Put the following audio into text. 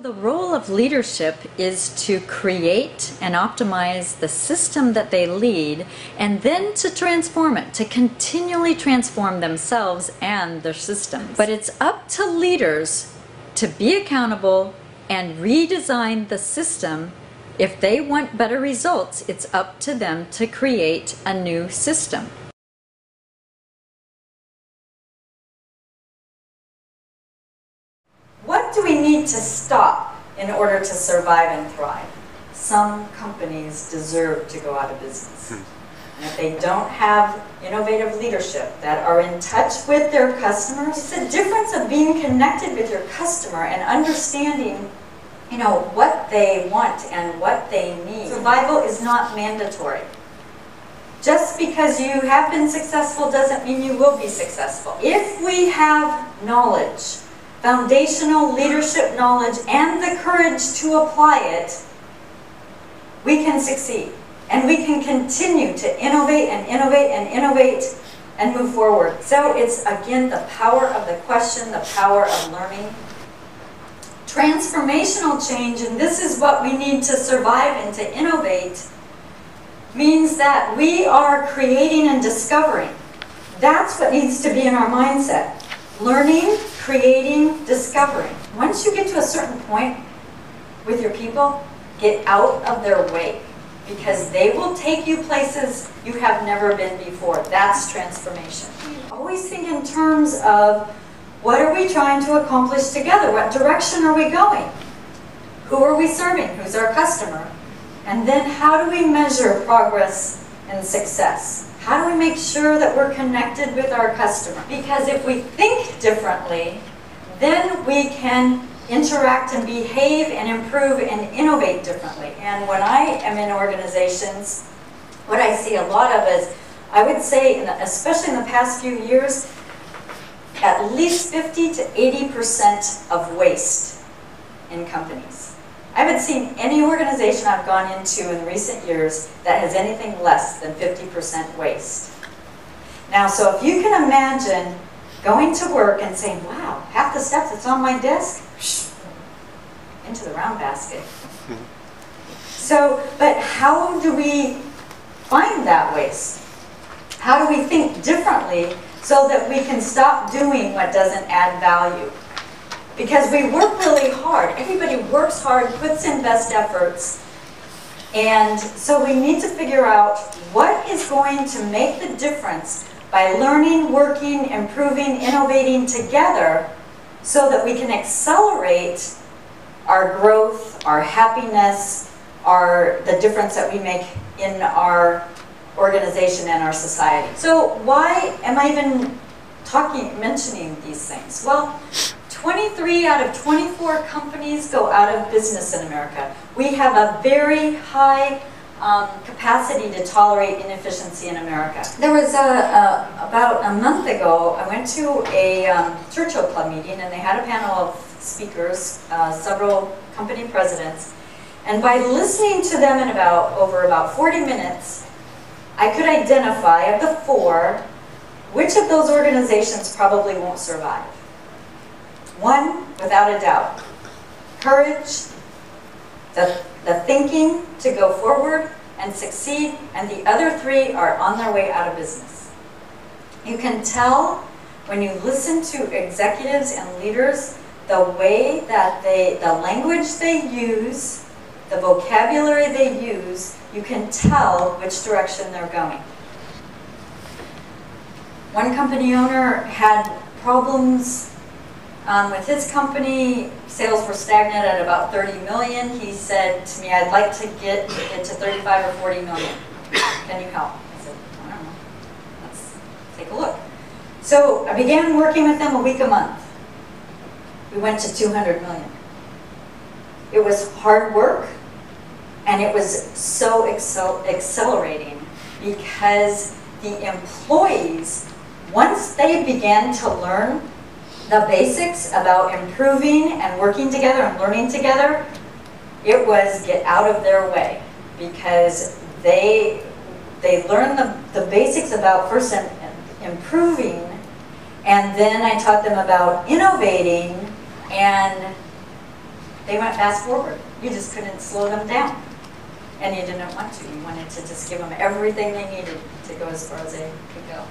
The role of leadership is to create and optimize the system that they lead and then to transform it, to continually transform themselves and their systems. But it's up to leaders to be accountable and redesign the system. If they want better results, it's up to them to create a new system. What do we need to stop in order to survive and thrive? Some companies deserve to go out of business. And if they don't have innovative leadership that are in touch with their customers, it's the difference of being connected with your customer and understanding, what they want and what they need. Survival is not mandatory. Just because you have been successful doesn't mean you will be successful. If we have knowledge, foundational leadership knowledge, and the courage to apply it, we can succeed. And we can continue to innovate and innovate and innovate and move forward. So it's, again, the power of the question, the power of learning. Transformational change, and this is what we need to survive and to innovate, means that we are creating and discovering. That's what needs to be in our mindset. Learning, creating, discovering. Once you get to a certain point with your people, get out of their way, because they will take you places you have never been before. That's transformation. Always think in terms of, what are we trying to accomplish together? What direction are we going? Who are we serving? Who's our customer? And then how do we measure progress and success? How do we make sure that we're connected with our customer? Because if we think differently, then we can interact and behave and improve and innovate differently. And when I am in organizations, what I see a lot of is, I would say, especially in the past few years, at least 50 to 80% of waste in companies. I haven't seen any organization I've gone into in recent years that has anything less than 50% waste. Now, so if you can imagine going to work and saying, wow, half the stuff that's on my desk, into the round basket. So, but how do we find that waste? How do we think differently so that we can stop doing what doesn't add value? Because we work really hard. Everybody works hard, puts in best efforts. And so we need to figure out what is going to make the difference by learning, working, improving, innovating together so that we can accelerate our growth, our happiness, the difference that we make in our organization and our society. So why am I even mentioning these things? Well, 23 out of 24 companies go out of business in America. We have a very high capacity to tolerate inefficiency in America. There was about a month ago, I went to a Churchill Club meeting, and they had a panel of speakers, several company presidents, and by listening to them in over about 40 minutes, I could identify, of the four, which of those organizations probably won't survive. One, without a doubt, courage, the thinking to go forward and succeed, and the other three are on their way out of business. You can tell when you listen to executives and leaders, the way that the language they use, the vocabulary they use, you can tell which direction they're going. One company owner had problems with his company. Sales were stagnant at about 30 million. He said to me, I'd like to get it to 35 or 40 million. Can you help? I said, I don't know. Let's take a look. So I began working with them a week a month. We went to 200 million. It was hard work, and it was so accelerating because the employees, once they began to learn the basics about improving and working together and learning together, it was get out of their way, because they learned the basics about first improving, and then I taught them about innovating and They went fast forward. You just couldn't slow them down. And you didn't want to. You wanted to just give them everything they needed to go as far as they could go.